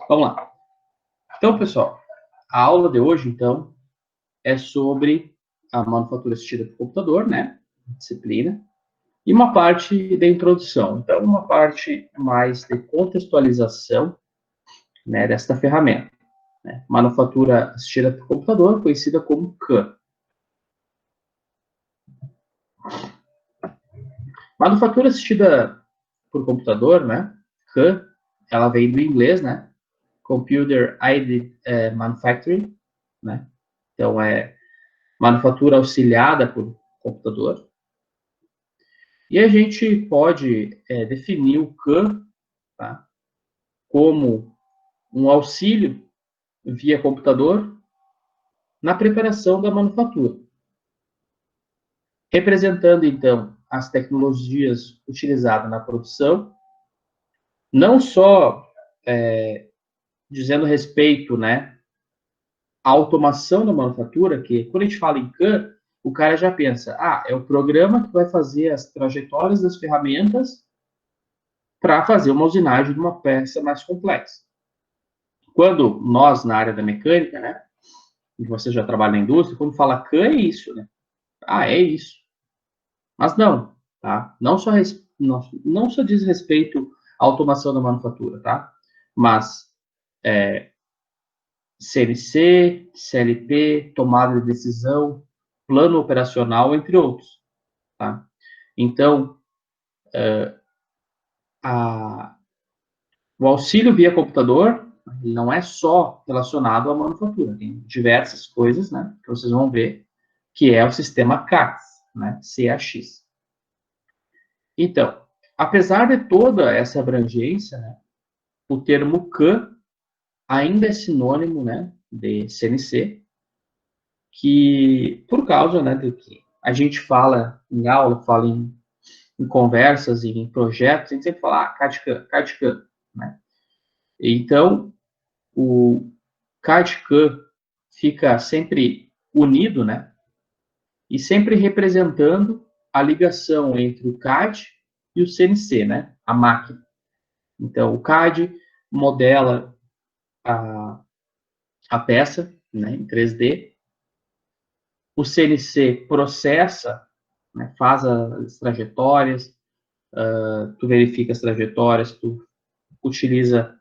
Vamos lá. Então, pessoal, a aula de hoje, então, é sobre a manufatura assistida por computador, né? Disciplina. E uma parte de introdução. Então, uma parte mais de contextualização, né, desta ferramenta. Né? Manufatura assistida por computador, conhecida como CAM. Manufatura assistida por computador, né? CAM, ela vem do inglês, né? Computer Aided Manufacturing, né? Então, é manufatura auxiliada por computador. E a gente pode definir o CAM, tá, como um auxílio via computador na preparação da manufatura, representando, então, as tecnologias utilizadas na produção, não só dizendo respeito, né, à automação da manufatura, que quando a gente fala em CAM, o cara já pensa, é o programa que vai fazer as trajetórias das ferramentas para fazer uma usinagem de uma peça mais complexa. Quando nós, na área da mecânica, né, e você já trabalha na indústria, quando fala CAM é isso, né? É isso. Mas não, tá? Não só diz respeito à automação da manufatura, tá? Mas CNC, CLP, tomada de decisão, plano operacional, entre outros, tá? Então, o auxílio via computador ele não é só relacionado à manufatura, tem diversas coisas, né, que vocês vão ver, que é o sistema CAX, né, CAX. Então, apesar de toda essa abrangência, né, o termo CAM ainda é sinônimo, né, de CNC, que por causa, né, do que a gente fala em aula, fala em conversas, em projetos, a gente sempre fala CAD-CAM, CAD-CAM, né? Então, o CAD-CAM fica sempre unido, né? E sempre representando a ligação entre o CAD e o CNC, né? A máquina. Então, o CAD modela a peça, né, em 3D. O CNC processa, né, faz as trajetórias, tu verifica as trajetórias, tu utiliza,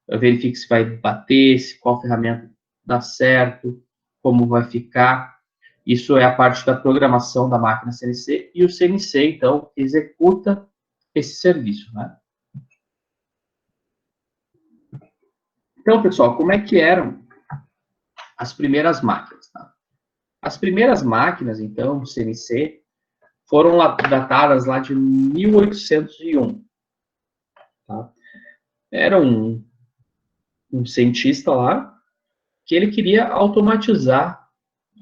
verifica se vai bater, se qual ferramenta dá certo, como vai ficar. Isso é a parte da programação da máquina CNC, e o CNC, então, executa esse serviço, né? Então, pessoal, como é que eram as primeiras máquinas? Tá? As primeiras máquinas, então, CNC, foram datadas lá de 1801. Tá? Era um cientista lá que ele queria automatizar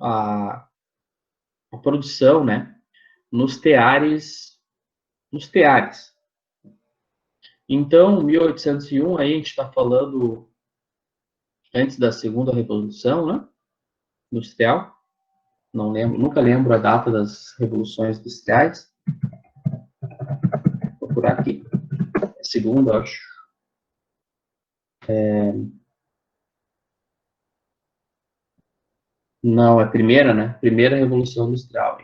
a produção, né, nos teares. Então, 1801, aí a gente está falando antes da segunda revolução, né, industrial. Não lembro, nunca lembro a data das revoluções industriais. Vou procurar aqui. Segunda, acho. Não, é primeira, né? Primeira revolução industrial.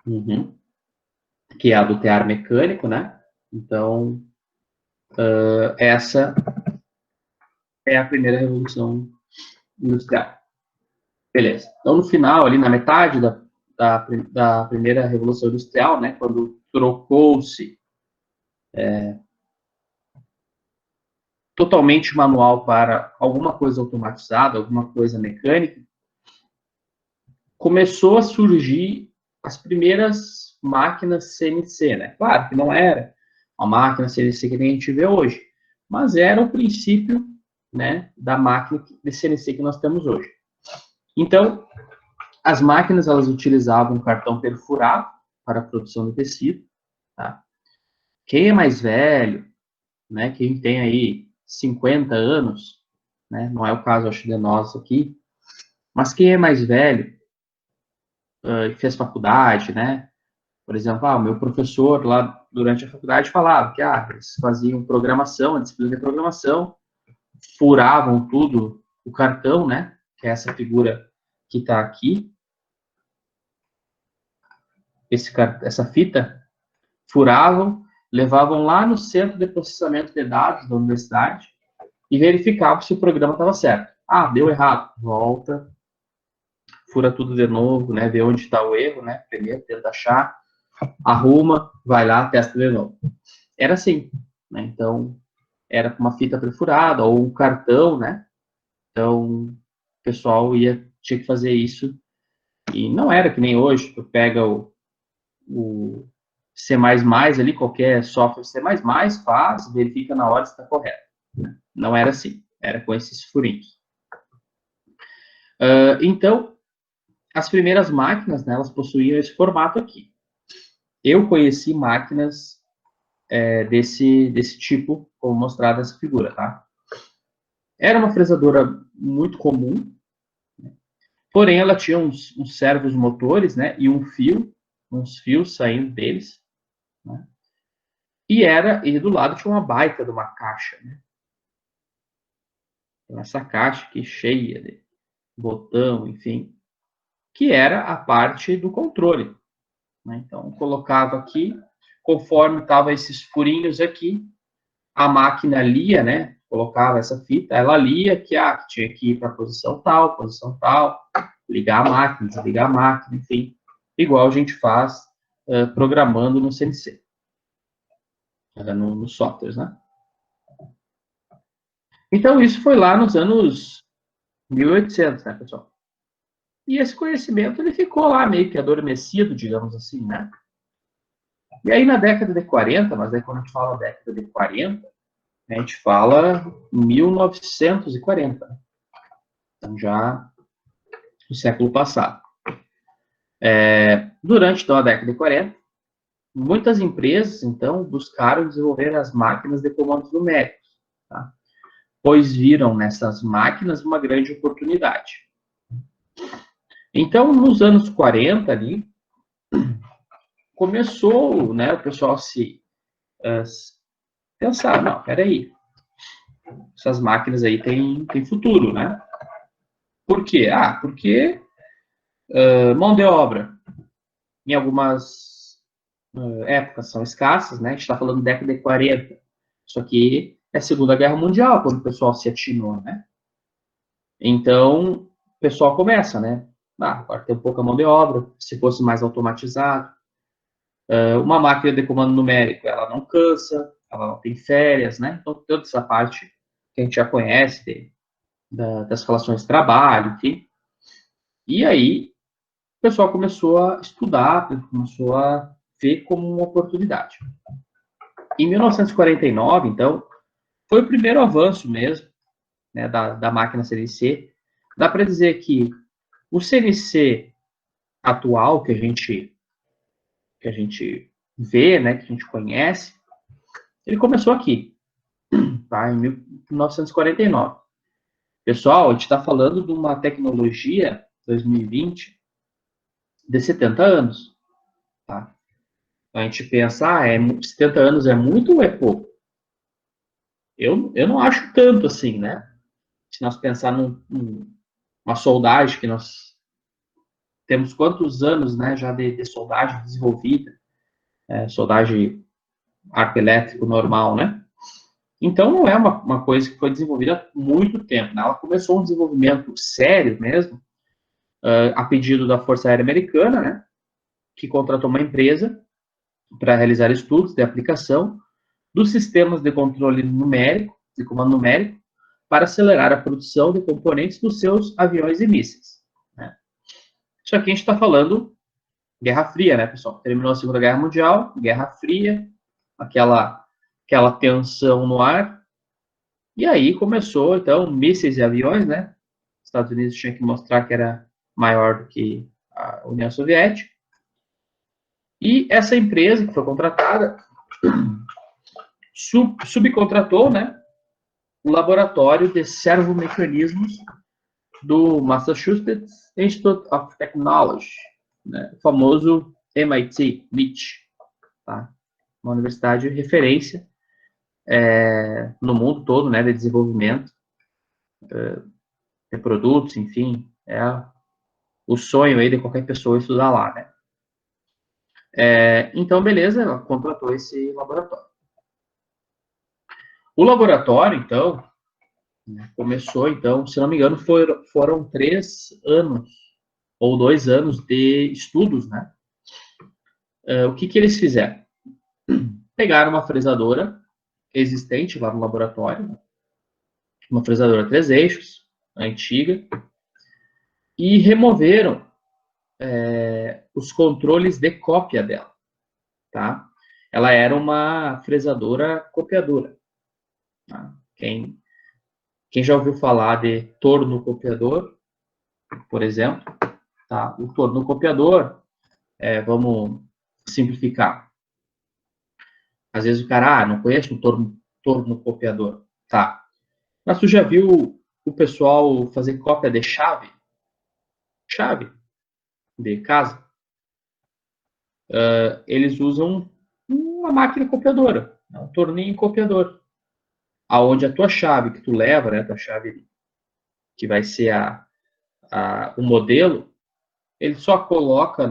Uhum. Que é a do tear mecânico, né? Então, essa é a primeira revolução industrial. Beleza. Então, no final, ali na metade da primeira revolução industrial, né, quando trocou-se totalmente manual para alguma coisa automatizada, alguma coisa mecânica, começou a surgir as primeiras máquinas CNC, né? Claro que não era uma máquina CNC que nem a gente vê hoje, mas era o princípio, né, da máquina de CNC que nós temos hoje. Então, as máquinas, elas utilizavam um cartão perfurado para a produção de tecido, tá? Quem é mais velho, né, quem tem aí 50 anos, né, não é o caso, acho, de nós aqui, mas quem é mais velho, fez faculdade, né, por exemplo, o meu professor lá durante a faculdade falava que eles faziam programação, a disciplina de programação, furavam tudo o cartão, né? Que é essa figura que está aqui. Essa fita, furavam, levavam lá no centro de processamento de dados da universidade e verificavam se o programa estava certo. Ah, deu errado. Volta, fura tudo de novo, né? Vê onde está o erro, né? Primeiro, tenta achar, arruma, vai lá, testa de novo. Era assim, né? Então, era com uma fita perfurada ou um cartão, né? Então, o pessoal tinha que fazer isso. E não era que nem hoje, tu pega o C++ ali, qualquer software C++, faz, verifica na hora se está correto. Não era assim, era com esses furinhos. Então, as primeiras máquinas, né, elas possuíam esse formato aqui. Eu conheci máquinas desse tipo, como mostrado nessa figura, tá? Era uma fresadora muito comum, porém ela tinha uns servos motores, né, e uns fios saindo deles, né? E do lado tinha uma baita de uma caixa, né? Então, essa caixa aqui cheia de botão, enfim, que era a parte do controle, né? Então, colocava aqui, conforme estavam esses furinhos aqui, a máquina lia, né? Colocava essa fita, ela lia que tinha que ir para a posição tal, ligar a máquina, desligar a máquina, enfim, igual a gente faz programando no CNC, nos softwares, né? Então, isso foi lá nos anos 1800, né, pessoal? E esse conhecimento, ele ficou lá meio que adormecido, digamos assim, né? E aí, na década de 40, mas aí quando a gente fala década de 40, a gente fala 1940, então já no século passado. Durante então, a década de 40, muitas empresas, então, buscaram desenvolver as máquinas de comandos numéricos, tá? Pois viram nessas máquinas uma grande oportunidade. Então, nos anos 40 ali, começou, né, o pessoal se pensar, não, peraí, essas máquinas aí têm futuro, né? Por quê? Porque mão de obra, em algumas épocas, são escassas, né? A gente está falando da década de 40. Isso aqui é a Segunda Guerra Mundial, quando o pessoal se atinou, né? Então, o pessoal começa, né? Agora tem pouca mão de obra, se fosse mais automatizado. Uma máquina de comando numérico, ela não cansa, ela não tem férias, né? Então, toda essa parte que a gente já conhece das relações de trabalho, enfim. E aí, o pessoal começou a estudar, começou a ver como uma oportunidade. Em 1949, então, foi o primeiro avanço mesmo, né, da máquina CNC. Dá para dizer que o CNC atual que a gente vê, né, que a gente conhece, ele começou aqui, tá, em 1949. Pessoal, a gente está falando de uma tecnologia 2020 de 70 anos, tá? A gente pensa, 70 anos é muito ou é pouco? Eu não acho tanto assim, né? Se nós pensarmos numa soldagem que nós temos quantos anos, né, já de soldagem desenvolvida, soldagem arco elétrico normal, né? Então, não é uma coisa que foi desenvolvida há muito tempo, né? Ela começou um desenvolvimento sério mesmo, a pedido da Força Aérea Americana, né? Que contratou uma empresa para realizar estudos de aplicação dos sistemas de controle numérico, de comando numérico, para acelerar a produção de componentes dos seus aviões e mísseis, né? Isso aqui a gente está falando Guerra Fria, né, pessoal? Terminou a Segunda Guerra Mundial, Guerra Fria, aquela tensão no ar, e aí começou, então, mísseis e aviões, né? Os Estados Unidos tinha que mostrar que era maior do que a União Soviética, e essa empresa que foi contratada subcontratou, né, o laboratório de servomecanismos do Massachusetts Institute of Technology, né, o famoso MIT, tá? Uma universidade de referência no mundo todo, né, de desenvolvimento reprodutos, enfim, é o sonho aí de qualquer pessoa estudar lá, né? Então, beleza, ela contratou esse laboratório. O laboratório, então, começou, então, se não me engano, foram 3 anos, ou 2 anos de estudos, né? O que eles fizeram? Pegaram uma fresadora existente lá no laboratório, uma fresadora 3 eixos, antiga, e removeram os controles de cópia dela, tá? Ela era uma fresadora copiadora. Tá? Quem já ouviu falar de torno copiador, por exemplo, tá? O torno copiador, vamos simplificar. Às vezes o cara, não conhece um torno copiador, tá? Mas tu já viu o pessoal fazer cópia de chave? Chave de casa? Eles usam uma máquina copiadora, um torninho copiador, aonde a tua chave que tu leva, né, a tua chave que vai ser o modelo, ele só coloca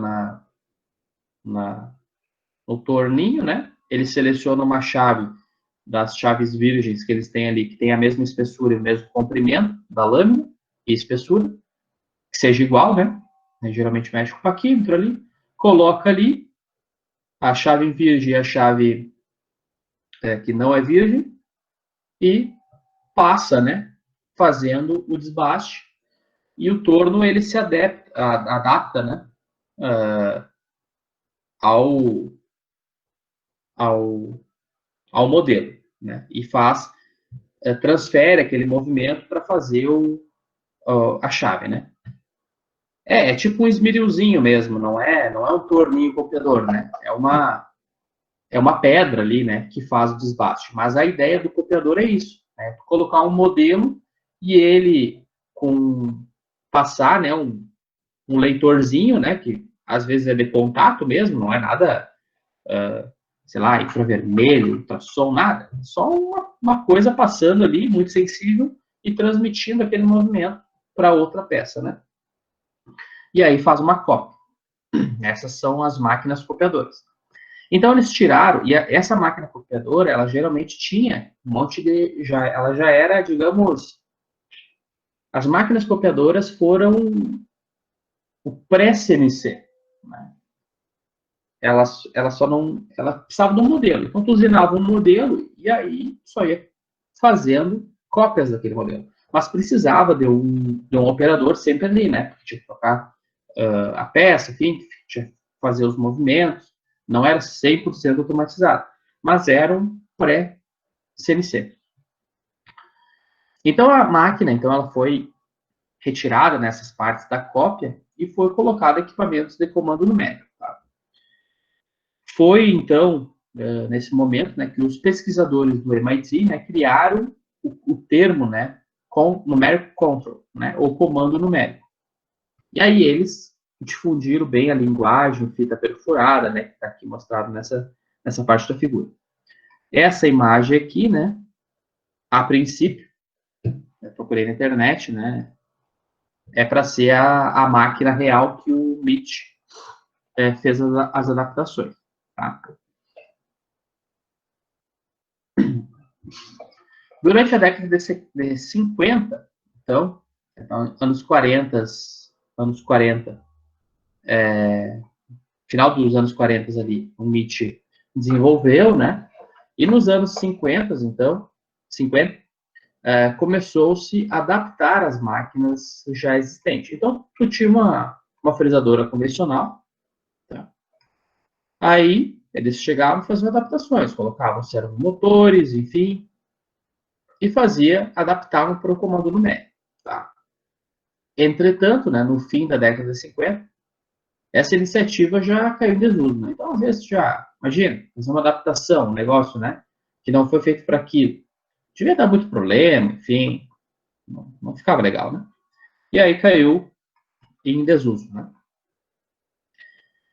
no torninho, né? Ele seleciona uma chave das chaves virgens que eles têm ali, que tem a mesma espessura e o mesmo comprimento da lâmina e espessura, que seja igual, né? Geralmente mexe com o paquímetro ali, coloca ali a chave virgem e a chave que não é virgem e passa, né? Fazendo o desbaste e o torno ele se adapta, né? Ao, ao, ao modelo, né? E transfere aquele movimento para fazer a chave, né? É tipo um esmerilzinho mesmo, não é um torninho copiador, né? É uma pedra ali, né, que faz o desbaste. Mas a ideia do copiador é isso, né? Colocar um modelo e ele passar, né, um leitorzinho, né, que às vezes é de contato mesmo, não é nada, sei lá, infravermelho, ultrassom, nada. Só uma coisa passando ali, muito sensível, e transmitindo aquele movimento para outra peça, né? E aí faz uma cópia. Essas são as máquinas copiadoras. Então eles tiraram, e essa máquina copiadora, ela geralmente tinha um monte ela já era, digamos, as máquinas copiadoras foram o pré-CNC, né? Ela só não, ela precisava de um modelo. Então tu usinava um modelo e aí só ia fazendo cópias daquele modelo. Mas precisava de um operador sempre ali, né? Porque tinha que tocar a peça, enfim, tinha que fazer os movimentos. Não era 100% automatizado, mas era um pré-CNC. Então a máquina, então ela foi retirada nessas partes da cópia e foi colocada equipamentos de comando numérico. Tá? Foi então nesse momento, né, que os pesquisadores do MIT, né, criaram o termo, né, numeric control, né, ou comando numérico. E aí eles difundiram bem a linguagem, fita perfurada, né, que está aqui mostrado nessa parte da figura. Essa imagem aqui, né, a princípio, eu procurei na internet, né, é para ser a máquina real que o MIT fez as adaptações. Tá? Durante a década de 50, então, anos 40, final dos anos 40 ali, o MIT desenvolveu, né? E nos anos 50, então, começou-se a adaptar as máquinas já existentes. Então, tu tinha uma fresadora convencional, tá? Aí, eles chegavam e faziam adaptações, colocavam servomotores, enfim, e adaptavam para o comando numérico, tá? Entretanto, né, no fim da década de 50, essa iniciativa já caiu em desuso, né? Então, às vezes, imagina, fazer uma adaptação, um negócio, né, que não foi feito para aquilo. Devia dar muito problema, enfim, não ficava legal, né? E aí caiu em desuso, né?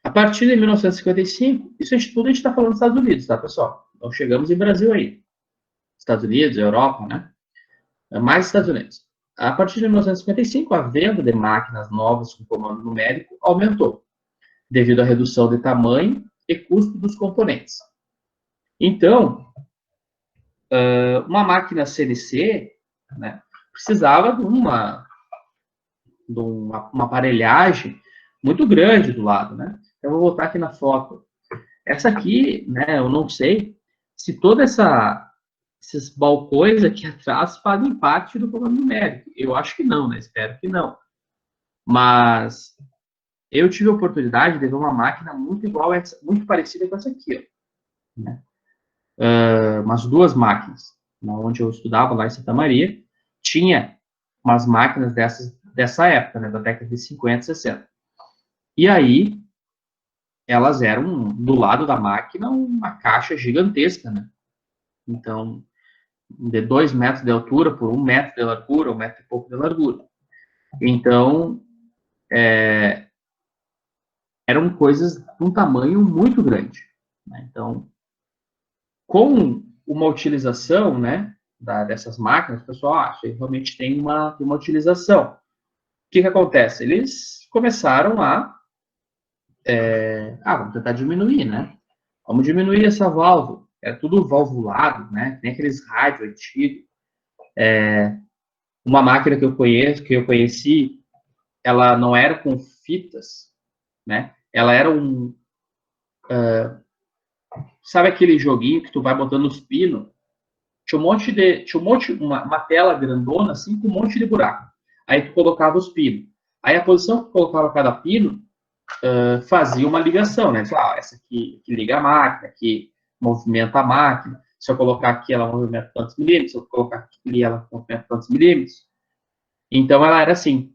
A partir de 1955, isso tudo a gente está falando dos Estados Unidos, tá, pessoal? Então, chegamos em Brasil aí. Estados Unidos, Europa, né? Mais Estados Unidos. A partir de 1955, a venda de máquinas novas com comando numérico aumentou, devido à redução de tamanho e custo dos componentes. Então, uma máquina CNC, né, precisava de uma aparelhagem muito grande do lado, né? Eu vou voltar aqui na foto. Essa aqui, né, eu não sei se esses balcões aqui atrás fazem parte do comando numérico. Eu acho que não, né? Espero que não. Mas eu tive a oportunidade de ver uma máquina muito igual a essa, muito parecida com essa aqui, ó, né? Umas duas máquinas, onde eu estudava lá em Santa Maria, tinha umas máquinas dessa época, né, da década de 50, 60. E aí, elas eram, do lado da máquina, uma caixa gigantesca, né? Então, de 2 metros de altura por 1 metro de largura, 1 metro e pouco de largura. Então, eram coisas de um tamanho muito grande, né? Então, com uma utilização, né, dessas máquinas, o pessoal acha que realmente tem uma utilização. O que acontece? Eles começaram vamos tentar diminuir, né? Vamos diminuir essa válvula. É tudo valvulado, né? Tem aqueles rádios antigos. Uma máquina que eu conheci, ela não era com fitas, né? Ela era sabe aquele joguinho que tu vai botando os pinos? Uma tela grandona, assim, com um monte de buraco. Aí tu colocava os pinos. Aí a posição que tu colocava cada pino fazia uma ligação, né? Essa aqui que liga a máquina, que movimenta a máquina. Se eu colocar aqui, ela movimenta tantos milímetros. Se eu colocar aqui, ela movimenta tantos milímetros. Então, ela era assim.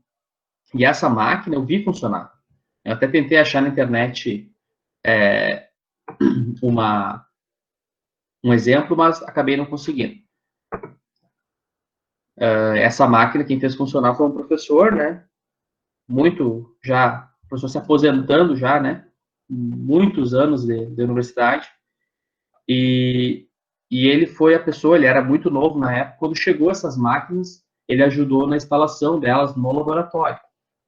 E essa máquina eu vi funcionar. Eu até tentei achar na internet um exemplo, mas acabei não conseguindo. Essa máquina, quem fez funcionar foi um professor, né? O professor se aposentando já, né? Muitos anos de universidade. E ele foi a pessoa, ele era muito novo na época, quando chegou essas máquinas, ele ajudou na instalação delas no laboratório,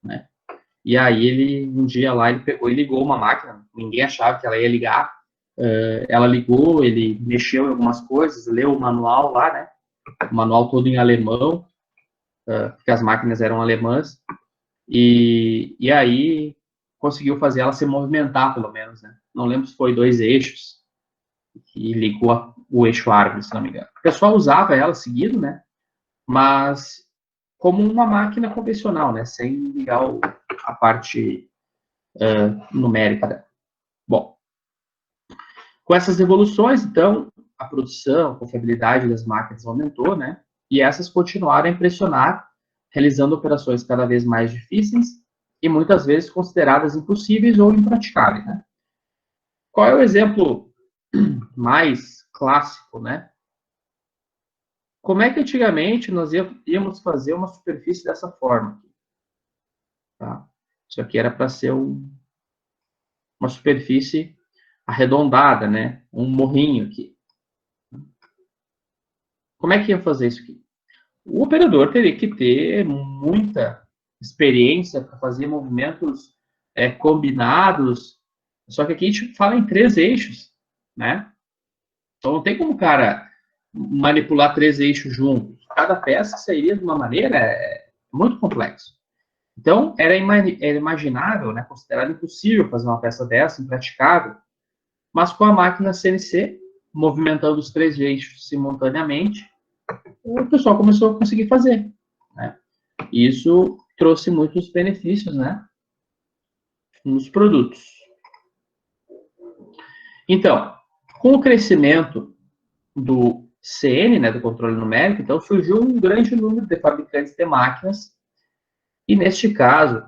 né? E aí ele, um dia lá, ele pegou e ligou uma máquina, ninguém achava que ela ia ligar, ela ligou, ele mexeu em algumas coisas, leu o manual lá, né? O manual todo em alemão, porque as máquinas eram alemãs, e aí conseguiu fazer ela se movimentar, pelo menos, né? Não lembro se foi 2 eixos, e ligou o eixo árvore, se não me engano. O pessoal usava ela seguido, né? Mas como uma máquina convencional, né? Sem ligar a parte numérica dela. Bom, com essas evoluções, então, a produção, a confiabilidade das máquinas aumentou, né? E essas continuaram a impressionar, realizando operações cada vez mais difíceis e muitas vezes consideradas impossíveis ou impraticáveis, né? Qual é o exemplo mais clássico, né? Como é que antigamente nós íamos fazer uma superfície dessa forma? Tá? Isso aqui era para ser uma superfície arredondada, né? Um morrinho aqui. Como é que ia fazer isso aqui? O operador teria que ter muita experiência para fazer movimentos combinados. Só que aqui a gente fala em 3 eixos, né? Então não tem como o cara manipular 3 eixos juntos. Cada peça sairia de uma maneira muito complexo. Então, era imaginável, né, considerado impossível fazer uma peça dessa, impraticável, mas com a máquina CNC, movimentando os 3 eixos simultaneamente, o pessoal começou a conseguir fazer, né? E isso trouxe muitos benefícios, né, nos produtos. Então, com o crescimento do CN, né, do controle numérico, então surgiu um grande número de fabricantes de máquinas, e neste caso,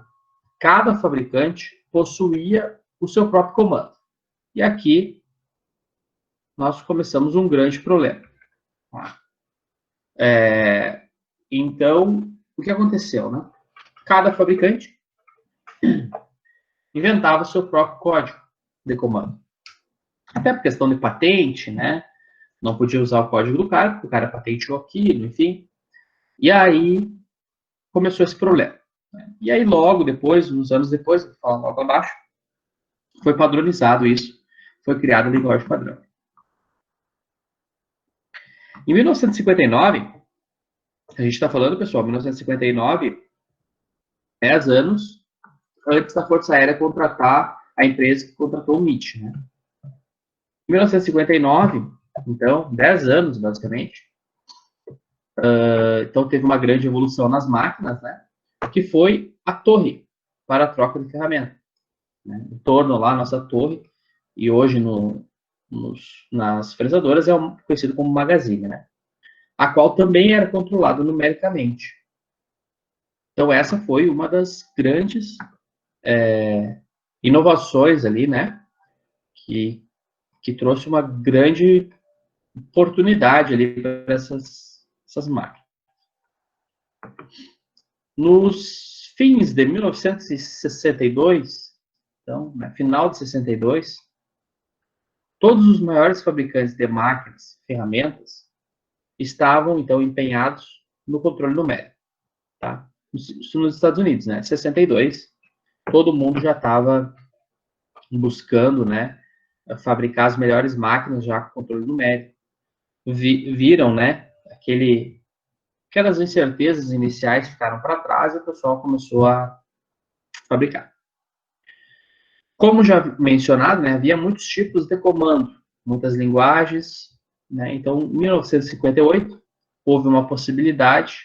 cada fabricante possuía o seu próprio comando. E aqui nós começamos um grande problema. Então, o que aconteceu, né? Cada fabricante inventava o seu próprio código de comando. Até por questão de patente, né? Não podia usar o código do cara, porque o cara patenteou aquilo, enfim. E aí, começou esse problema. E aí, logo depois, uns anos depois, vou falar logo abaixo, foi padronizado isso, foi criada a linguagem padrão. Em 1959, a gente está falando, pessoal, 1959, 10 anos antes da Força Aérea contratar a empresa que contratou o MIT, né? Em 1959, então, 10 anos, basicamente, então teve uma grande evolução nas máquinas, né? Que foi a torre para a troca de ferramenta. Né? Em torno lá, nossa torre, e hoje nas fresadoras é conhecido como magazine, né? A qual também era controlada numericamente. Então, essa foi uma das grandes inovações ali, né? Que trouxe uma grande oportunidade ali para essas máquinas. Nos fins de 1962, então, no final de 62, todos os maiores fabricantes de máquinas, ferramentas, estavam, então, empenhados no controle numérico. Tá? Isso nos Estados Unidos, né? 62, todo mundo já estava buscando, né, fabricar as melhores máquinas já com controle numérico. Viram, né, aquelas incertezas iniciais ficaram para trás e o pessoal começou a fabricar. Como já mencionado, né, havia muitos tipos de comando, muitas linguagens, né, então, em 1958, houve uma possibilidade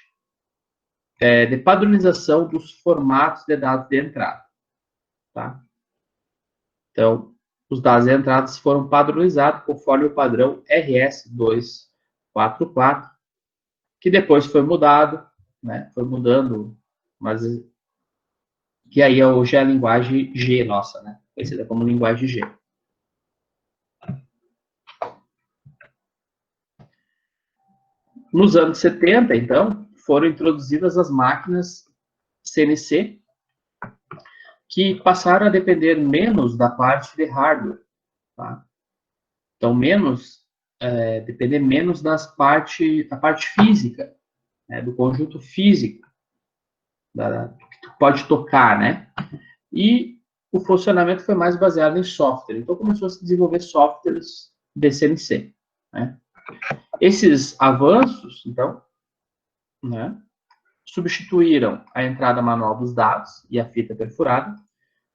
de padronização dos formatos de dados de entrada. Tá? Então, os dados de entrada foram padronizados conforme o padrão RS-244, que depois foi mudado, né, foi mudando, mas que aí hoje é a linguagem G nossa, né, conhecida como linguagem G. Nos anos 70, então, foram introduzidas as máquinas CNC, que passaram a depender menos da parte de hardware. Tá? Então, depender menos da parte física, né, do conjunto físico, que tu pode tocar, né? E o funcionamento foi mais baseado em software. Então, começou a se desenvolver softwares de CNC, né? Esses avanços, então, né, substituíram a entrada manual dos dados e a fita perfurada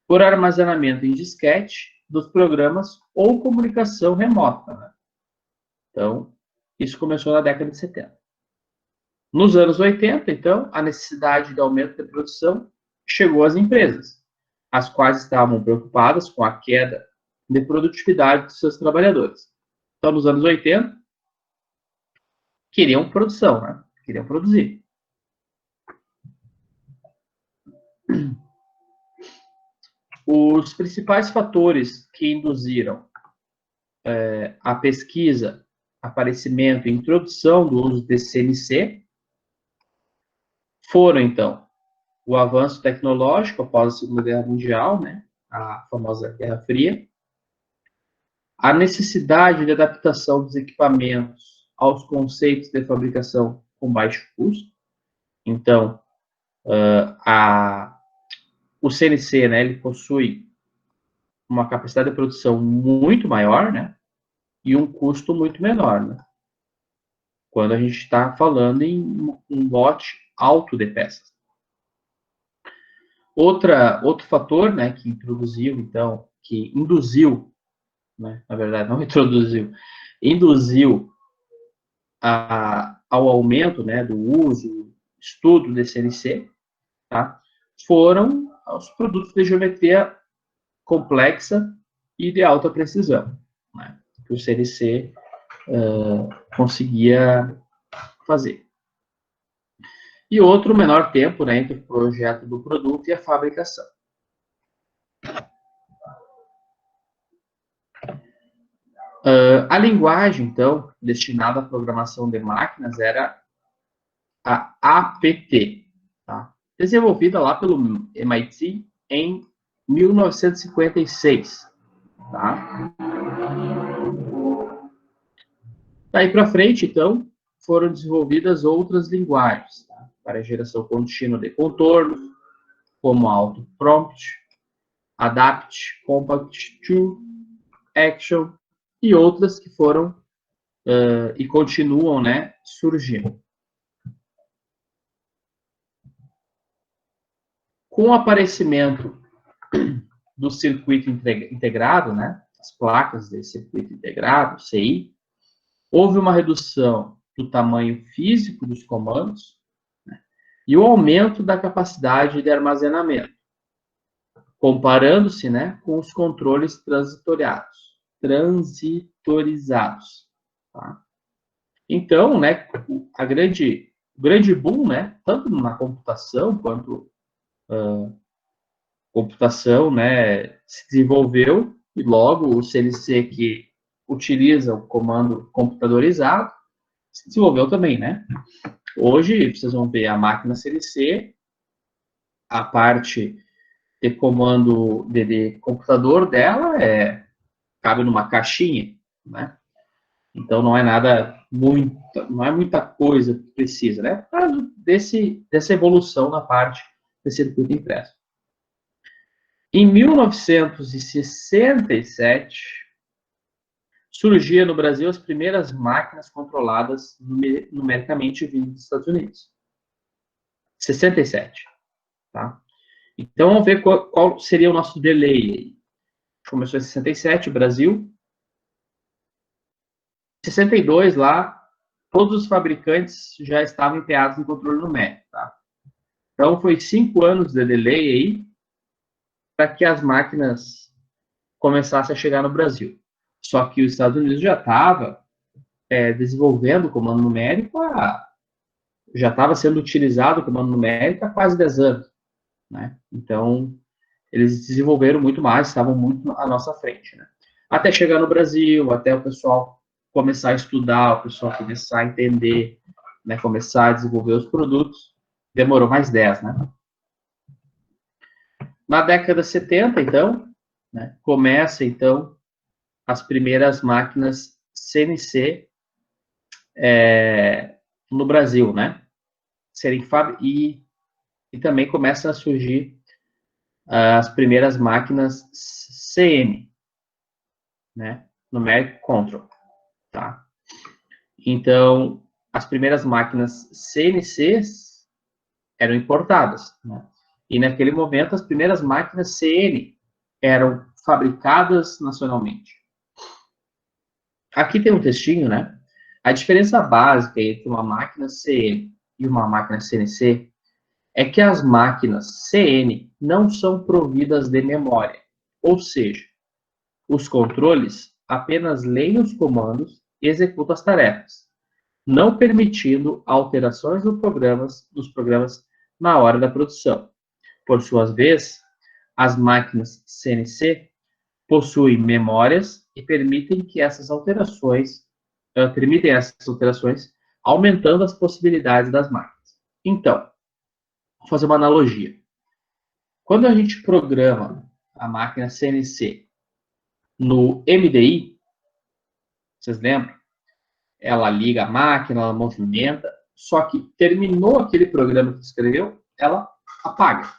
por armazenamento em disquete dos programas ou comunicação remota. Né? Então, isso começou na década de 70. Nos anos 80, então, a necessidade de aumento de produção chegou às empresas, as quais estavam preocupadas com a queda de produtividade de seus trabalhadores. Então, nos anos 80, queriam produção, né? Queriam produzir. Os principais fatores que induziram a pesquisa, aparecimento e introdução do uso de CNC foram, então, o avanço tecnológico após a Segunda Guerra Mundial, né, a famosa Guerra Fria, a necessidade de adaptação dos equipamentos aos conceitos de fabricação com baixo custo. Então, o CNC, né, ele possui uma capacidade de produção muito maior, né, e um custo muito menor, né, quando a gente está falando em um lote alto de peças. Outro fator, né, que introduziu, então, que induziu, né, na verdade, não introduziu, induziu ao aumento, né, do uso, estudo de CNC, tá, foram os produtos de geometria complexa e de alta precisão, né, que o CNC conseguia fazer. E outro menor tempo, né, entre o projeto do produto e a fabricação. A linguagem, então, destinada à programação de máquinas era a APT, tá? Desenvolvida lá pelo MIT em 1956. Tá? Daí para frente, então, foram desenvolvidas outras linguagens. Tá? para geração contínua de contornos, como Auto Prompt, Adapt, Compact to, Action e outras que foram e continuam, né, surgindo. Com o aparecimento do circuito integrado, né, as placas de circuito integrado, CI, houve uma redução do tamanho físico dos comandos, né, e o aumento da capacidade de armazenamento, comparando-se, né, com os controles transitorizados. Tá? Então, né, o grande boom, né, tanto na computação quanto computação, né, se desenvolveu e logo o CNC que utiliza o comando computadorizado se desenvolveu também, né? Hoje vocês vão ver a máquina CNC, a parte de comando de computador dela cabe numa caixinha, né? Então não é nada não é muita coisa que precisa, né? Por causa dessa evolução na parte de circuito impresso. Em 1967, surgia no Brasil as primeiras máquinas controladas numericamente vindo dos Estados Unidos. 67, tá? Então vamos ver qual seria o nosso delay. Começou em 67, Brasil. 62 lá, todos os fabricantes já estavam empenhados em controle numérico, tá? Então foi 5 anos de delay aí para que as máquinas começassem a chegar no Brasil. Só que os Estados Unidos já estava desenvolvendo o comando numérico, já estava sendo utilizado o comando numérico há quase 10 anos, né? Então eles desenvolveram muito mais, estavam muito à nossa frente, né? Até chegar no Brasil, até o pessoal começar a estudar, o pessoal começar a entender, né, começar a desenvolver os produtos, demorou mais 10, né? Na década de 70, então, né, começa, então, as primeiras máquinas CNC no Brasil, né? E também começam a surgir as primeiras máquinas CN, né? Numeric Control, tá? Então, as primeiras máquinas CNCs eram importadas, né? E naquele momento, as primeiras máquinas CN eram fabricadas nacionalmente. Aqui tem um textinho, né? A diferença básica entre uma máquina CN e uma máquina CNC é que as máquinas CN não são providas de memória, ou seja, os controles apenas leem os comandos e executam as tarefas, não permitindo alterações nos programas na hora da produção. Por sua vez, as máquinas CNC possuem memórias e permitem essas alterações, aumentando as possibilidades das máquinas. Então, vou fazer uma analogia. Quando a gente programa a máquina CNC no MDI, vocês lembram? Ela liga a máquina, ela movimenta, só que terminou aquele programa que escreveu, ela apaga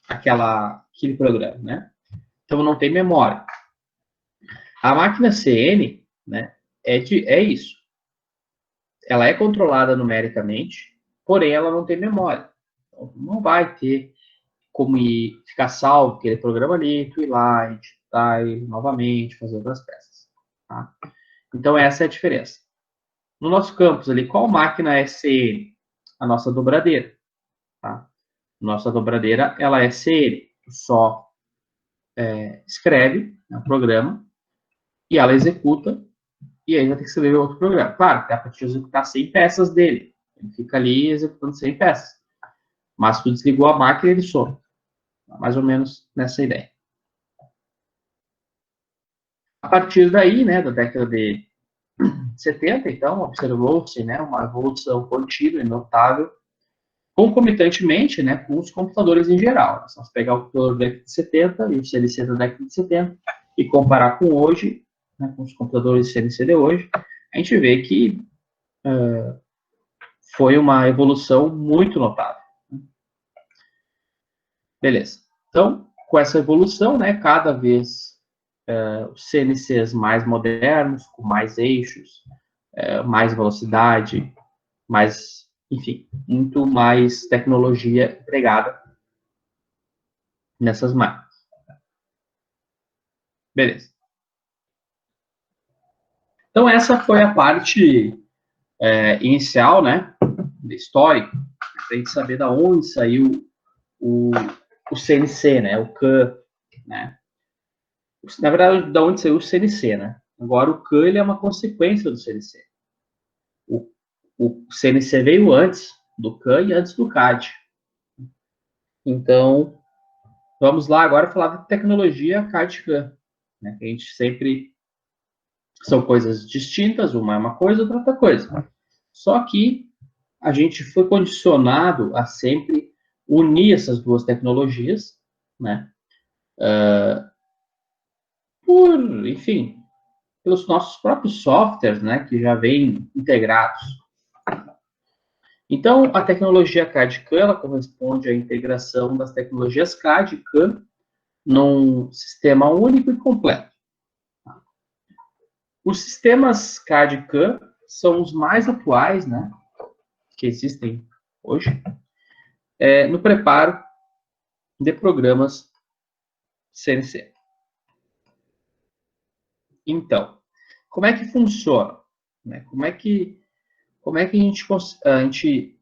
aquele programa, né? Então não tem memória. A máquina CN, né, é isso. Ela é controlada numericamente, porém ela não tem memória. Então, não vai ter como ficar salvo aquele programa ali, tu ir lá, editar ele novamente, fazer outras peças. Tá? Então essa é a diferença. No nosso campus ali, qual máquina é CN? A nossa dobradeira. Tá? Nossa dobradeira, ela é CN. Tu só escreve o programa e ela executa e aí vai ter que escrever outro programa. Claro, dá para te executar 100 peças dele. Ele fica ali executando 100 peças. Mas se tu desligou a máquina, ele some. Mais ou menos nessa ideia. A partir daí, né, da década de 70, então, observou-se, né, uma evolução contínua e notável, concomitantemente, né, com os computadores em geral. Se nós pegar o computador da década de 70 e o CNC da década de 70 e comparar com hoje, né, com os computadores CNC de hoje, a gente vê que foi uma evolução muito notável. Beleza. Então, com essa evolução, né, cada vez os CNCs mais modernos, com mais eixos, mais velocidade, mais, enfim, muito mais tecnologia empregada nessas máquinas. Beleza. Então, essa foi a parte inicial, né, histórica, para a gente saber da onde saiu o CNC, né, o CAN, né. Na verdade, da onde saiu o CNC, né. Agora, o CAN ele é uma consequência do CNC. O CNC veio antes do CAN e antes do CAD. Então, vamos lá agora falar de tecnologia CAD-CAM, né, que a gente sempre... São coisas distintas, uma é uma coisa, outra é outra coisa. Só que a gente foi condicionado a sempre unir essas duas tecnologias, né? Enfim, pelos nossos próprios softwares, né? Que já vêm integrados. Então, a tecnologia CAD-CAM, ela corresponde à integração das tecnologias CAD e CAM num sistema único e completo. Os sistemas CAD e CAM são os mais atuais, né? Que existem hoje, no preparo de programas CNC. Então, como é que funciona? Né? Como é que a gente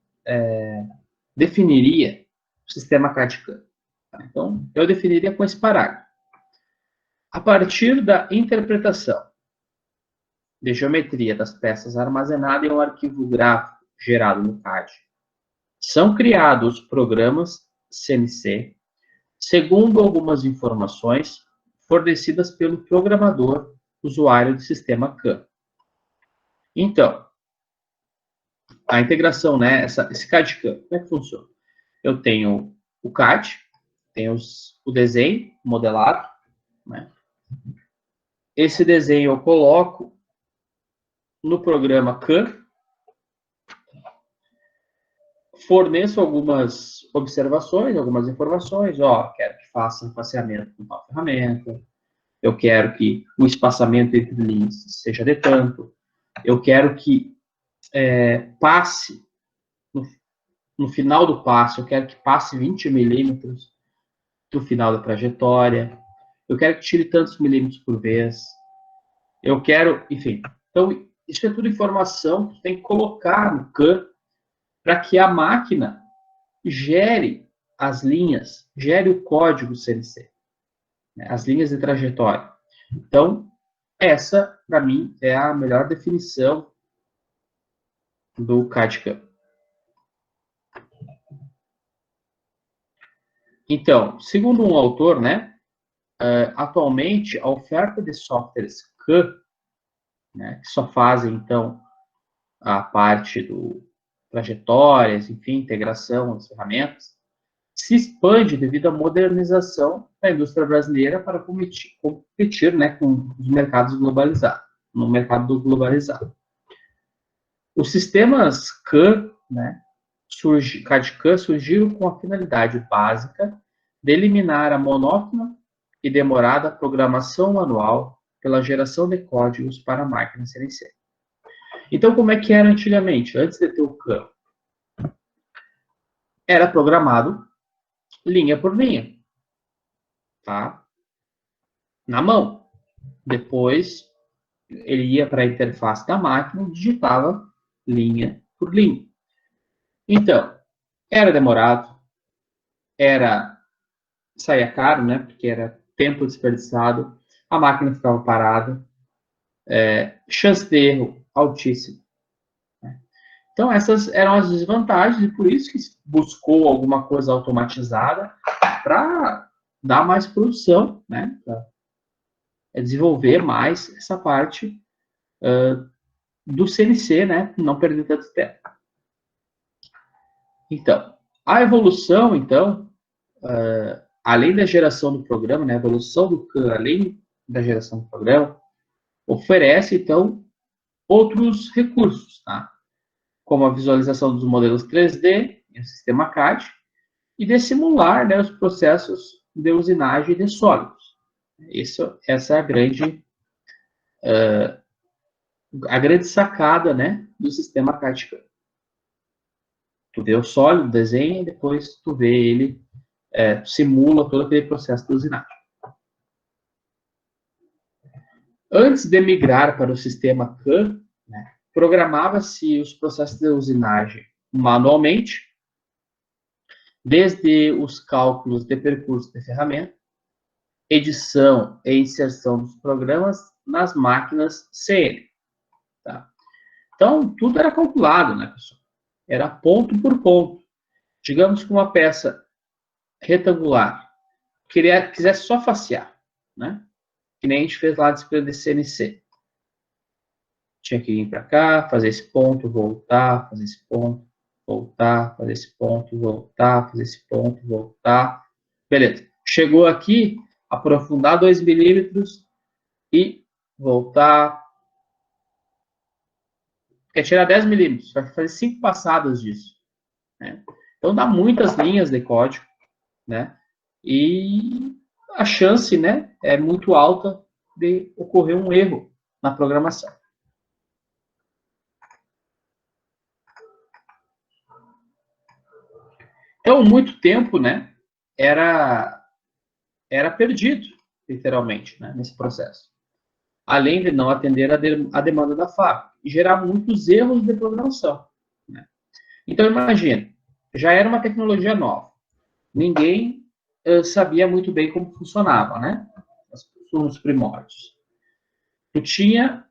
definiria o sistema CAD-CAM? Então, eu definiria com esse parágrafo. A partir da interpretação de geometria das peças armazenadas em um arquivo gráfico gerado no CAD, são criados programas CNC segundo algumas informações fornecidas pelo programador usuário do sistema CAM. Então, a integração, né, esse CAD-CAM, como é que funciona? Eu tenho o CAD, tenho o desenho modelado, né? Esse desenho eu coloco no programa CAM, forneço algumas observações, algumas informações, quero que faça um faseamento com uma ferramenta, eu quero que o espaçamento entre linhas seja de tanto, eu quero que passe, no final do passe, eu quero que passe 20 milímetros do final da trajetória, eu quero que tire tantos milímetros por vez, eu quero, enfim. Então, isso é tudo informação que tem que colocar no CAM para que a máquina gere as linhas, gere o código CNC, né, as linhas de trajetória. Então, essa, para mim, é a melhor definição do CAD-CAM. Então, segundo um autor, né, atualmente a oferta de softwares CAM, né, que só fazem, então, a parte do trajetórias, enfim, integração das ferramentas, se expande devido à modernização da indústria brasileira para competir, né, com os mercados globalizados, no mercado globalizado. Os sistemas CAM, né, CAD-CAM surgiram com a finalidade básica de eliminar a monótona e demorada programação manual pela geração de códigos para máquinas CNC. Então, como é que era antigamente? Antes de ter o CAM, era programado linha por linha, tá? Na mão. Depois, ele ia para a interface da máquina e digitava linha por linha. Então, era demorado, saía caro, né? Porque era tempo desperdiçado, a máquina ficava parada, chance de erro altíssima. Então, essas eram as desvantagens, e por isso que se buscou alguma coisa automatizada para dar mais produção, né? Pra desenvolver mais essa parte do CNC, né? Não perder tanto tempo. Então, a evolução, então, além da geração do programa, né? A evolução do CAM, além da geração do programa, oferece, então, outros recursos, tá? como a visualização dos modelos 3D, o sistema CAD, e de simular, né, os processos de usinagem de sólidos. Essa é a grande sacada, né, do sistema CAD. Tu vê o sólido, desenha, e depois tu vê ele, simula todo aquele processo de usinagem. Antes de migrar para o sistema CAM, né, programava-se os processos de usinagem manualmente, desde os cálculos de percurso de ferramenta, edição e inserção dos programas nas máquinas CN. Tá? Então, tudo era calculado, né, pessoal? Era ponto por ponto. Digamos que uma peça retangular quisesse só facear, né? Que nem a gente fez lá de CNC. Tinha que vir para cá, fazer esse ponto, voltar, fazer esse ponto, voltar, fazer esse ponto, voltar, fazer esse ponto, voltar. Beleza. Chegou aqui, aprofundar 2 milímetros e voltar. Quer tirar 10 milímetros, vai fazer 5 passadas disso. Né? Então, dá muitas linhas de código, né? E a chance, né, é muito alta de ocorrer um erro na programação. Então, muito tempo, né, era perdido, literalmente, né, nesse processo. Além de não atender a demanda da fábrica e gerar muitos erros de programação. Né? Então, imagina, já era uma tecnologia nova. Ninguém sabia muito bem como funcionava, né? Nos primórdios. Tu tinha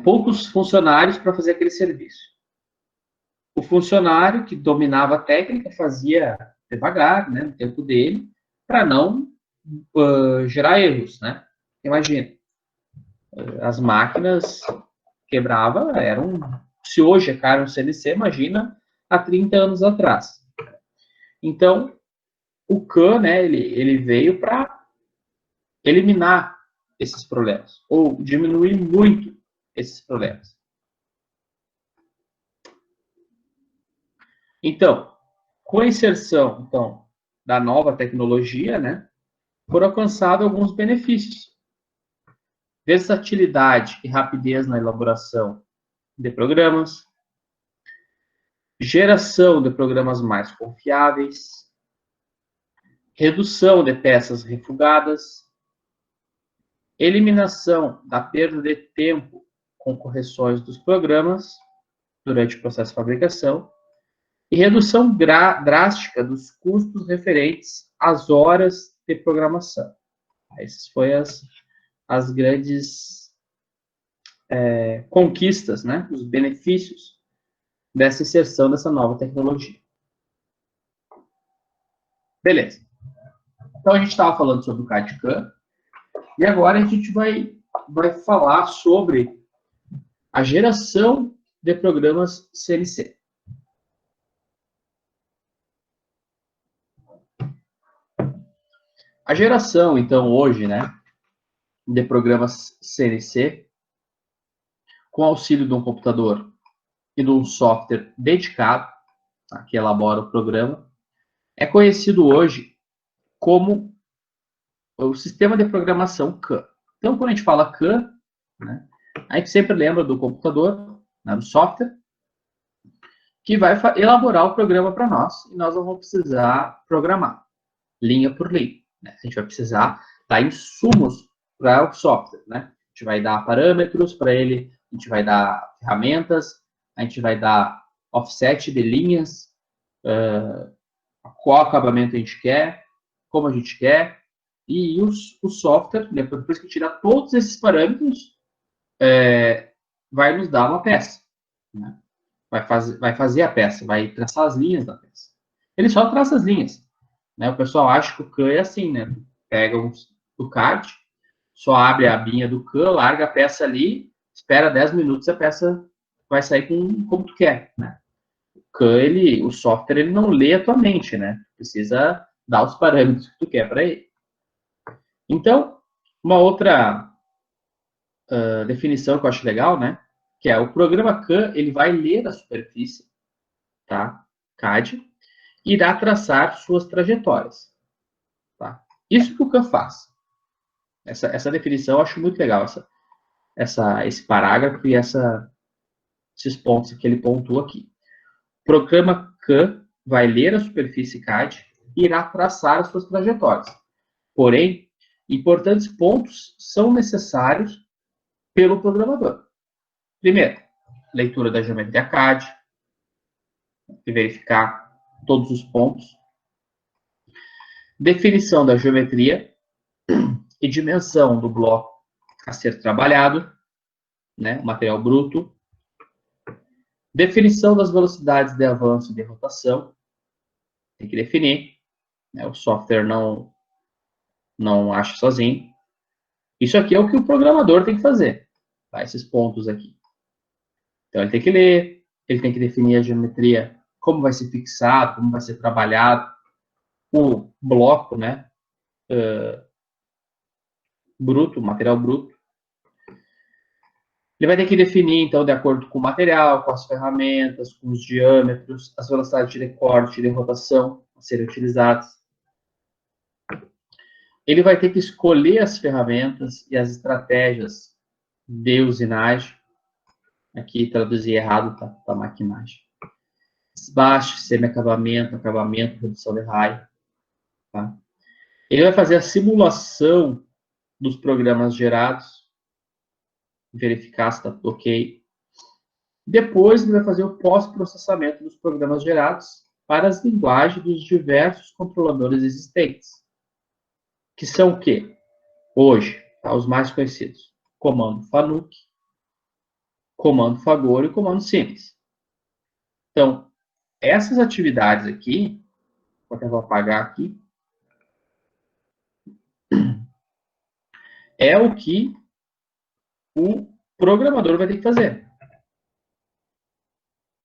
poucos funcionários para fazer aquele serviço. O funcionário que dominava a técnica fazia devagar, né, no tempo dele, para não gerar erros, né? Imagina, as máquinas quebravam, se hoje é caro um CNC, imagina há 30 anos atrás. Então, o CAM, né, ele veio para eliminar esses problemas, ou diminuir muito esses problemas. Então, com a inserção da nova tecnologia, né, foram alcançados alguns benefícios. Versatilidade e rapidez na elaboração de programas, geração de programas mais confiáveis, redução de peças refugadas, eliminação da perda de tempo com correções dos programas durante o processo de fabricação e redução drástica dos custos referentes às horas de programação. Essas foram as grandes conquistas, né, os benefícios dessa inserção dessa nova tecnologia. Beleza. Então, a gente estava falando sobre o CAD/CAM, e agora a gente vai falar sobre a geração de programas CNC. A geração, então, hoje, né, de programas CNC, com auxílio de um computador e de um software dedicado, tá, que elabora o programa, é conhecido hoje como o sistema de programação CAM. Então, quando a gente fala CAM, né, a gente sempre lembra do computador, né, do software, que vai elaborar o programa para nós, e nós vamos precisar programar, linha por linha. Né? A gente vai precisar dar insumos para o software. Né? A gente vai dar parâmetros para ele, a gente vai dar ferramentas, a gente vai dar offset de linhas, qual acabamento a gente quer, como a gente quer, e o software, depois que tirar todos esses parâmetros, vai nos dar uma peça. Né? Vai fazer a peça, vai traçar as linhas da peça. Ele só traça as linhas. Né? O pessoal acha que o CAM é assim, né? Pega o CAD, só abre a abinha do CAM, larga a peça ali, espera 10 minutos e a peça vai sair como tu quer. Né? O CAM, o software, ele não lê a tua mente, né? Precisa dar os parâmetros que tu quer para ele. Então, uma outra definição que eu acho legal, né? que é o programa CAM, ele vai ler a superfície, tá? CAD, e irá traçar suas trajetórias, tá? Isso que o CAM faz. Essa definição eu acho muito legal, esse parágrafo e esses pontos que ele pontua aqui. O programa CAM vai ler a superfície CAD e irá traçar as suas trajetórias. Porém, importantes pontos são necessários pelo programador. Primeiro, leitura da geometria CAD, e verificar todos os pontos. Definição da geometria e dimensão do bloco a ser trabalhado, né, material bruto. Definição das velocidades de avanço e de rotação. Tem que definir, né, o software não acha sozinho. Isso aqui é o que o programador tem que fazer, tá? Esses pontos aqui. Então, ele tem que ler, ele tem que definir a geometria, como vai ser fixado, como vai ser trabalhado, o bloco, né, bruto, material bruto. Ele vai ter que definir, então, de acordo com o material, com as ferramentas, com os diâmetros, as velocidades de corte e de rotação a serem utilizadas. Ele vai ter que escolher as ferramentas e as estratégias de usinagem. Aqui traduzi errado, tá maquinagem. Desbaste, semi-acabamento, acabamento, redução de raio. Tá? Ele vai fazer a simulação dos programas gerados, verificar se está ok. Depois, ele vai fazer o pós-processamento dos programas gerados para as linguagens dos diversos controladores existentes. Que são o quê? Hoje, tá, os mais conhecidos. Comando FANUC, comando Fagor e comando simples. Então, essas atividades aqui, vou até apagar aqui, é o que o programador vai ter que fazer.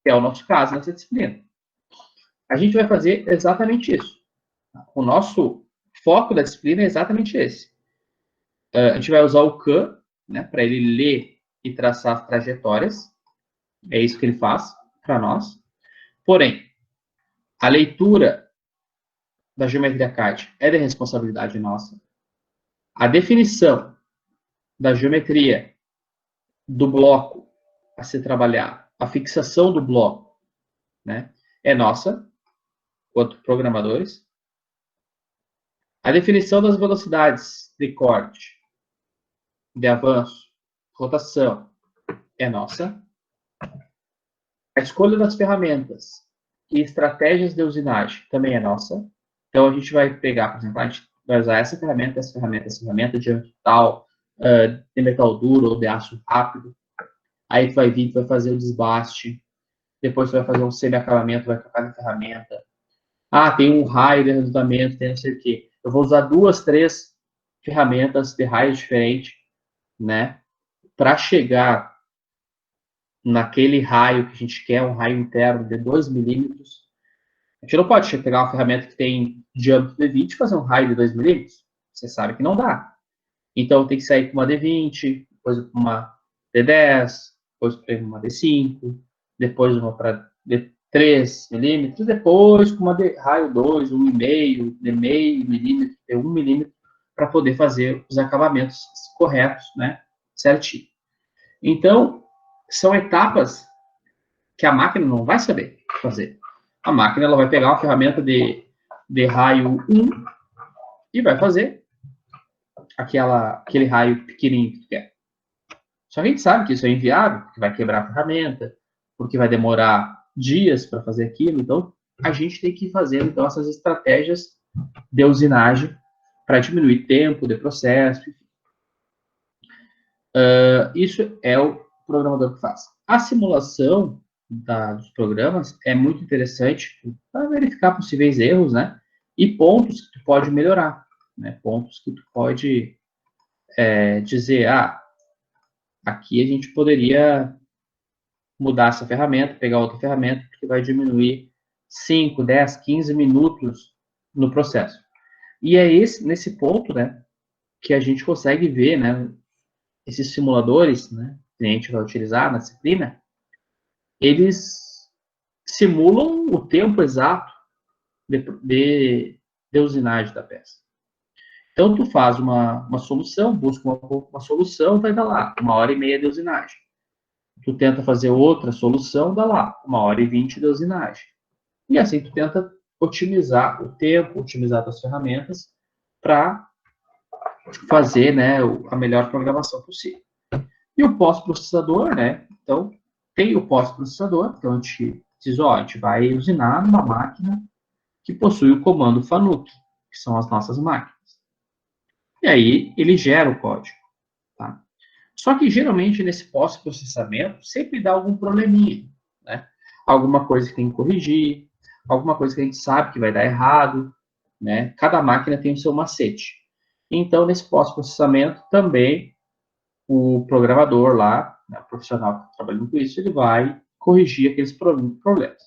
Que é o nosso caso nessa disciplina. A gente vai fazer exatamente isso. O nosso foco da disciplina é exatamente esse. A gente vai usar o CAM, né, para ele ler e traçar as trajetórias. É isso que ele faz para nós. Porém, a leitura da geometria CAD é de responsabilidade nossa. A definição da geometria do bloco a ser trabalhado, a fixação do bloco, né, é nossa, quanto programadores. A definição das velocidades de corte, de avanço, rotação, é nossa. A escolha das ferramentas e estratégias de usinagem também é nossa. Então, a gente vai pegar, por exemplo, a gente vai usar essa ferramenta de tal, de metal duro ou de aço rápido. Aí tu vai vir, tu vai fazer o desbaste. Depois tu vai fazer um semi-acabamento, vai trocar de ferramenta. Ah, tem um raio de resultamento, tem não sei o quê. Eu vou usar 2, 3 ferramentas de raio diferente, né? Para chegar naquele raio que a gente quer, um raio interno de 2 milímetros. A gente não pode pegar uma ferramenta que tem diâmetro de 20 e fazer um raio de 2 milímetros. Você sabe que não dá. Então, tem que sair com uma D20, depois com uma D10, depois com uma D5, depois uma para D3 milímetros, depois com uma de raio 2, 1,5, de meio milímetro, de 1 milímetro, para poder fazer os acabamentos corretos, né? Certinho. Então, são etapas que a máquina não vai saber fazer. A máquina ela vai pegar uma ferramenta de raio 1 e vai fazer aquele raio pequenininho que tu quer. Só que a gente sabe que isso é inviável, porque vai quebrar a ferramenta, porque vai demorar dias para fazer aquilo. Então, a gente tem que fazer então, essas estratégias de usinagem para diminuir tempo de processo. Isso é o programador que faz. A simulação dos programas é muito interessante para verificar possíveis erros, né? E pontos que tu pode melhorar, né? Pontos que tu pode dizer, aqui a gente poderia mudar essa ferramenta, pegar outra ferramenta, que vai diminuir 5, 10, 15 minutos no processo. E é nesse ponto, né, que a gente consegue ver, né, esses simuladores, né, cliente vai utilizar na disciplina, eles simulam o tempo exato de usinagem da peça. Então, tu faz uma solução, busca uma solução, vai dar lá 1h30 de usinagem. Tu tenta fazer outra solução, dá lá 1h20 de usinagem. E assim tu tenta otimizar o tempo, otimizar as ferramentas para fazer, né, a melhor programação possível. E o pós-processador, né? Então, tem o pós-processador, então a gente diz, ó, a gente vai usinar numa máquina que possui o comando FANUC, que são as nossas máquinas. E aí ele gera o código, tá? Só que geralmente nesse pós-processamento sempre dá algum probleminha, né? Alguma coisa que tem que corrigir, alguma coisa que a gente sabe que vai dar errado, né? Cada máquina tem o seu macete. Então, nesse pós-processamento também o programador lá, né, o profissional que está trabalhando com isso, ele vai corrigir aqueles problemas.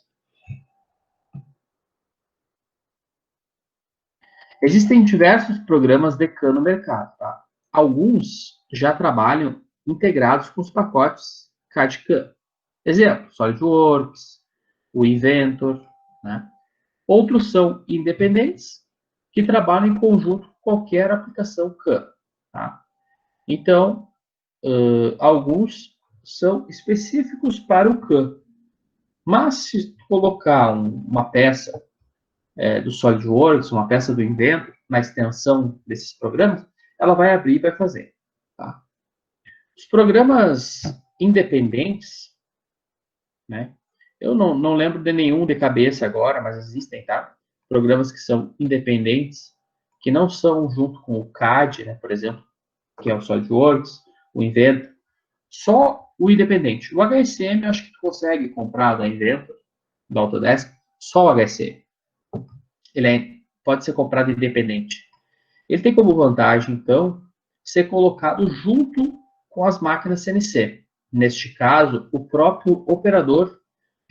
Existem diversos programas de CAN no mercado, tá? Alguns já trabalham integrados com os pacotes CAD-CAM. Exemplo, SolidWorks, o Inventor, né? Outros são independentes, que trabalham em conjunto com qualquer aplicação CAM, tá? Então, alguns são específicos para o CAM. Mas se colocar uma peça do SolidWorks, uma peça do Inventor, na extensão desses programas, ela vai abrir e vai fazer. Tá? Os programas independentes, né? Eu não lembro de nenhum de cabeça agora, mas existem, tá? Programas que são independentes, que não são junto com o CAD, né? Por exemplo, que é o SolidWorks, o Inventor, só o independente. O HSM, eu acho que tu consegue comprar da Inventor, da Autodesk, só o HSM. Pode ser comprado independente. Ele tem como vantagem, então, ser colocado junto com as máquinas CNC. Neste caso, o próprio operador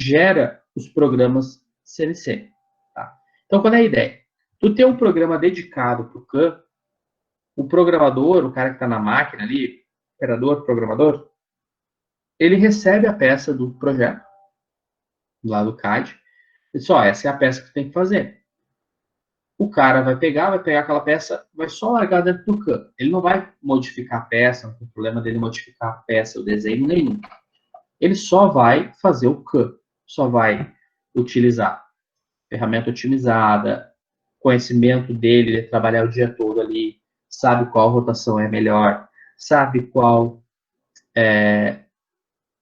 gera os programas CNC. Tá? Então, qual é a ideia? Tu tem um programa dedicado para o CAM, o programador, o cara que está na máquina ali, operador, programador, ele recebe a peça do projeto, lá do CAD, e diz, ó, essa é a peça que tu tem que fazer. O cara vai pegar aquela peça, vai só largar dentro do CAM. Ele não vai modificar a peça, não tem problema dele modificar a peça, o desenho nenhum. Ele só vai fazer o CAM, só vai utilizar ferramenta otimizada, conhecimento dele, de trabalhar o dia todo ali, sabe qual rotação é melhor, sabe qual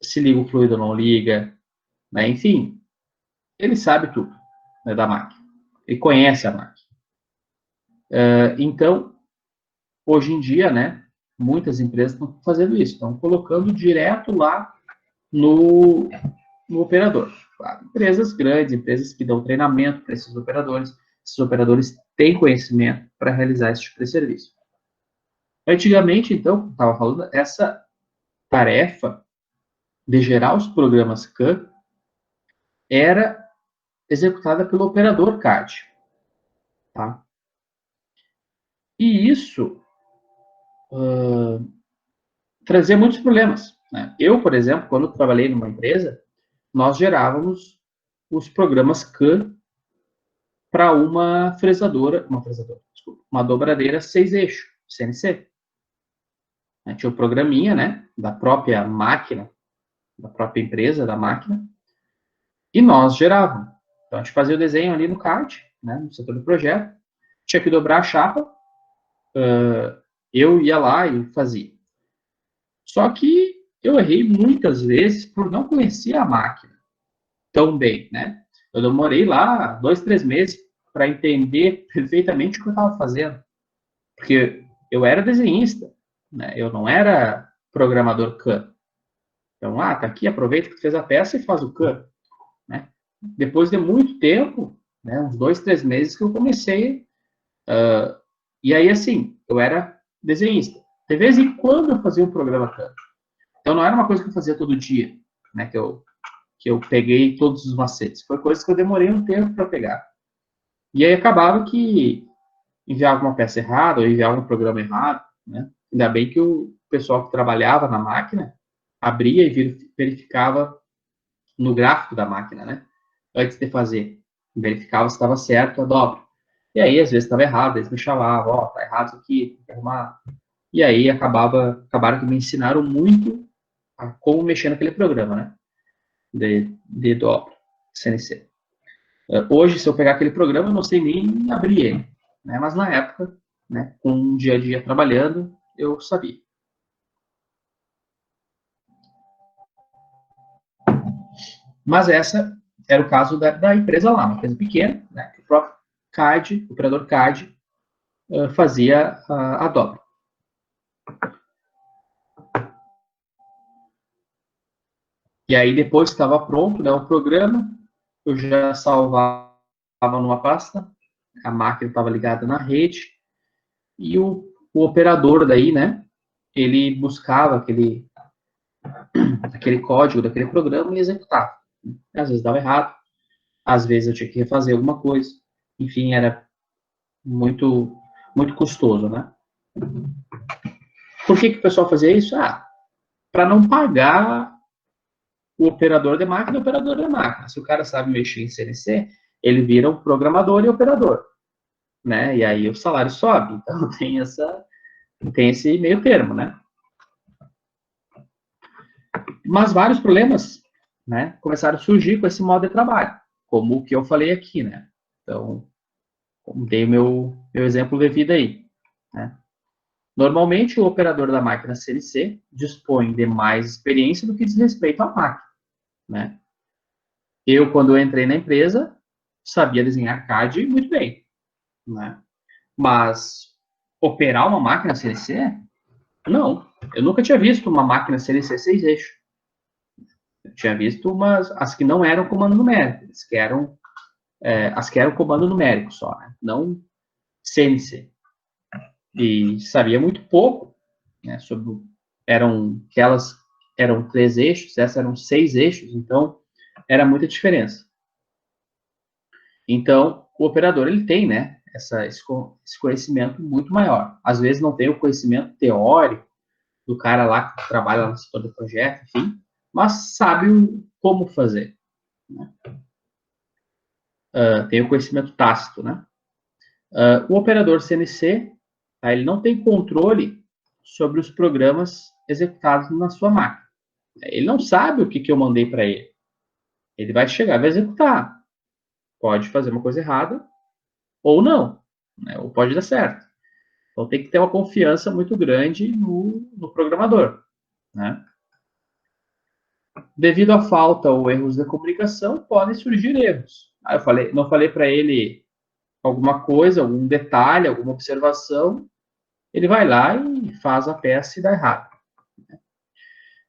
se liga o fluido ou não liga, né? Enfim, ele sabe tudo, né, da máquina. Ele conhece a máquina. Então, hoje em dia, né, muitas empresas estão fazendo isso, estão colocando direto lá no operador. Claro, empresas grandes, empresas que dão treinamento para esses operadores têm conhecimento para realizar esse tipo de serviço. Antigamente, então, como estava falando, essa tarefa de gerar os programas CAM era executada pelo operador CAD. Tá? E isso trazia muitos problemas. Né? Eu, por exemplo, quando trabalhei numa empresa, nós gerávamos os programas CAM para uma dobradeira 6-eixo, CNC. Tinha o programinha, né, da própria máquina, da própria empresa, da máquina, e nós gerávamos. Então, a gente fazia o desenho ali no CAD, né, no setor do projeto, tinha que dobrar a chapa, eu ia lá e fazia. Só que eu errei muitas vezes por não conhecer a máquina tão bem, né? Eu demorei lá 2, 3 meses para entender perfeitamente o que eu estava fazendo, porque eu era desenhista, né? Eu não era programador CAM. Então, tá aqui, aproveita que tu fez a peça e faz o CAM, né? Depois de muito tempo, né, uns 2, 3 meses que eu comecei, e aí assim, eu era desenhista. De vez em quando eu fazia um programa CAM. Então não era uma coisa que eu fazia todo dia, né, que eu peguei todos os macetes. Foi coisa que eu demorei um tempo para pegar. E aí acabava que enviava uma peça errada ou enviava um programa errado, né? Ainda bem que o pessoal que trabalhava na máquina abria e verificava no gráfico da máquina, né? Antes de fazer. Verificava se estava certo a dobra. E aí, às vezes, estava errado, eles me chamavam, ó, tá errado isso aqui, tem que arrumar. E aí, acabaram que me ensinaram muito a como mexer naquele programa, né? De dobra, CNC. Hoje, se eu pegar aquele programa, eu não sei nem abrir ele, né? Mas na época, né, com um dia a dia trabalhando, eu sabia. Mas essa era o caso da empresa lá, uma empresa pequena, né? Que o próprio CAD, o operador CAD, fazia a dobra. E aí, depois que estava pronto, né, o programa, eu já salvava numa pasta, a máquina estava ligada na rede, e o operador daí, né, ele buscava aquele código daquele programa e executava. Às vezes dava errado, às vezes eu tinha que refazer alguma coisa. Enfim, era muito, muito custoso, né? Por que o pessoal fazia isso? Para não pagar o operador de máquina, o operador de máquina. Se o cara sabe mexer em CNC, ele vira um programador e operador, né? E aí o salário sobe. Então tem esse meio termo, né? Mas vários problemas, né, começaram a surgir com esse modo de trabalho, como o que eu falei aqui, né? Então, dei meu exemplo de vida aí, né? Normalmente, o operador da máquina CNC dispõe de mais experiência do que diz respeito à máquina, né? Eu, quando eu entrei na empresa, sabia desenhar CAD muito bem, né? Mas operar uma máquina CNC, não. Eu nunca tinha visto uma máquina CNC 6 eixos. Eu tinha visto as que não eram comando numérico, as que eram comando numérico só, né? Não CNC. E sabia muito pouco, né, sobre aquelas eram 3 eixos, essas eram 6 eixos, então era muita diferença. Então, o operador ele tem, né, esse conhecimento muito maior. Às vezes não tem o conhecimento teórico do cara lá que trabalha no setor do projeto, enfim, mas sabe como fazer. Né? Tem o conhecimento tácito, né? O operador CNC, tá, ele não tem controle sobre os programas executados na sua máquina. Ele não sabe o que eu mandei para ele. Ele vai chegar, vai executar. Pode fazer uma coisa errada ou não, né? Ou pode dar certo. Então tem que ter uma confiança muito grande no programador, né? Devido à falta ou erros de comunicação, podem surgir erros. Não falei para ele alguma coisa, algum detalhe, alguma observação, ele vai lá e faz a peça e dá errado.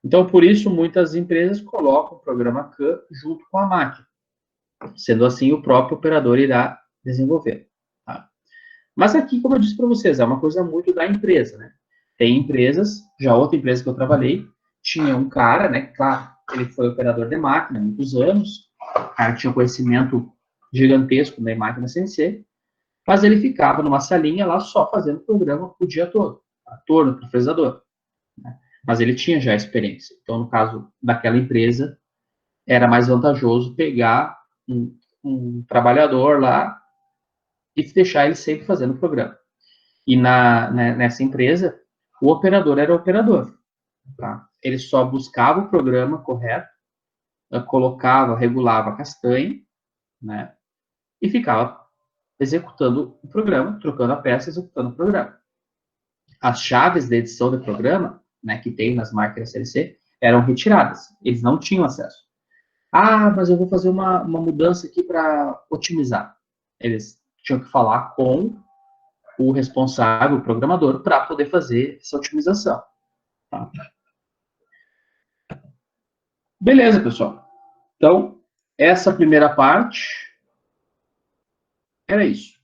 Então, por isso, muitas empresas colocam o programa CAM junto com a máquina. Sendo assim, o próprio operador irá desenvolver. Tá? Mas aqui, como eu disse para vocês, é uma coisa muito da empresa, né? Tem empresas, já outra empresa que eu trabalhei, tinha um cara, né? Claro, ele foi operador de máquina há muitos anos, o cara tinha conhecimento gigantesco da máquina CNC, mas ele ficava numa salinha lá só fazendo programa o dia todo, a torno, para fresador. Né? Mas ele tinha já experiência. Então, no caso daquela empresa, era mais vantajoso pegar um trabalhador lá e deixar ele sempre fazendo o programa. E nessa empresa, o operador era o operador. Tá? Ele só buscava o programa correto, colocava, regulava a castanha, né? E ficava executando o programa, trocando a peça, executando o programa. As chaves de edição do programa, né, que tem nas máquinas CNC, eram retiradas. Eles não tinham acesso. Mas eu vou fazer uma mudança aqui para otimizar. Eles tinham que falar com o responsável, o programador, para poder fazer essa otimização. Tá? Beleza, pessoal. Então, essa primeira parte era isso.